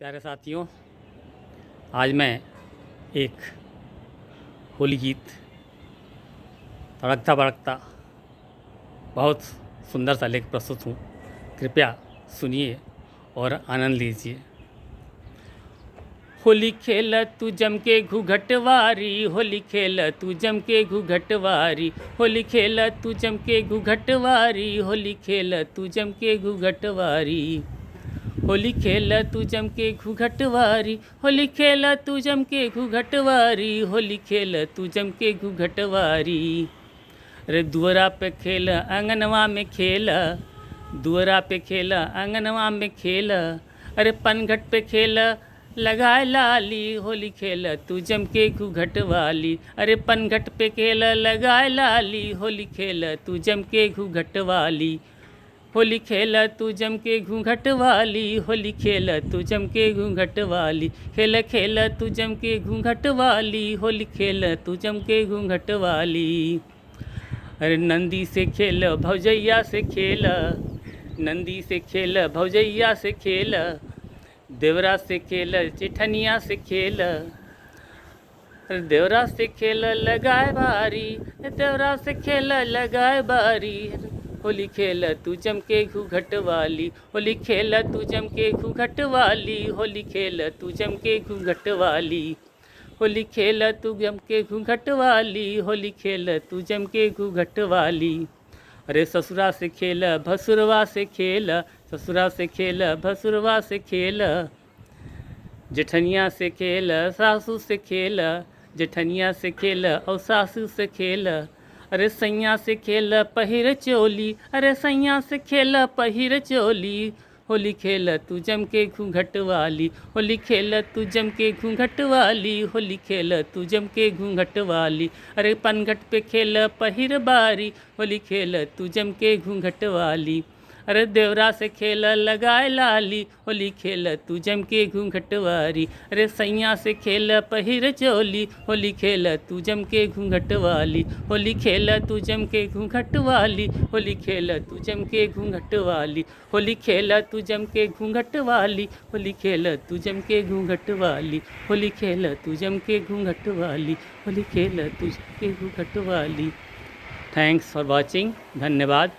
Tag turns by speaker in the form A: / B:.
A: प्यारे साथियों, आज मैं एक होली गीत तड़कता भड़कता बहुत सुंदर सा लेख प्रस्तुत हूँ। कृपया सुनिए और आनंद लीजिए। होली खेल तू जम के घूघटवारी, होली खेल तू जम के घूघटवारी, होली खेल तू जम के घूघटवारी, होली खेल तू जम के घूघटवारी, होली खेल तू जम के घूघटवारी, होली खेल तू जम के घूघटवारी, होली खेल तू जम के घूघटवारी। अरे दुअरा पे खेल आंगनवा में खेल, दुअरा पे खेल आंगनवा में खेल, अरे पनघट पे खेल लगाए लाली, होली खेल तू जम के घूघटवाली, अरे पनघट पे खेल लगाए लाली, होली खेल तू जम के घूघटवाली, होली खेल तू जम के घूंघट वाली, होली खेल तू जम के घूंघट वाली, खेल खेल तू जम के घूंघट वाली, होली खेल तू जम के घूंघट वाली। अरे नंदी से खेल भौजैया से खेल, नंदी से खेल भौजैया से खेल, देवरा से खेल जेठनिया से खेल, देवरा से खेल लगाए बारी, देवरा से खेल लगाए बारी, होली खेल तू जम के घूघट वाली, होली खेल तू जम के घूघट वाली, होली खेल तू जम के घूघट वाली, होली खेल तू जम के घूघट वाली, होली खेल तू जम के घूघट वाली। अरे ससुरा से खेल भसुरवा से खेल, ससुरा से खेल भसुरवा से खेल, जेठनिया से खेल सासू से खेल, जेठनिया से खेल और सासू से खेल, अरे सैया से खेल पहिर चोली, अरे सैया से खेल पहिर चोली, होली खेल तू जम के घूंघट वाली, होली खेल तू जम के घूंघट वाली, होली खेल तू जम के घूंघट वाली, अरे पनघट पे खेल पहिर बारी, होली खेल तू जम के घूंघट वाली, अरे देवरा से खेल लगाए लाली, होली खेल तू जम के घूंघटवारी, अरे सैया से खेल पहिर चोली, होली खेल तू जम के घूंघट वाली, होली खेल तू जम के घूंघट वाली, होली खेल तू जम के घूंघट वाली, होली खेल तू जम के घूंघट वाली, होली खेल तू जम के घूंघट वाली, होली खेल तू जम के घूंघट वाली, होली खेल तू जम के घूंघट वाली। Thanks for watching. धन्यवाद।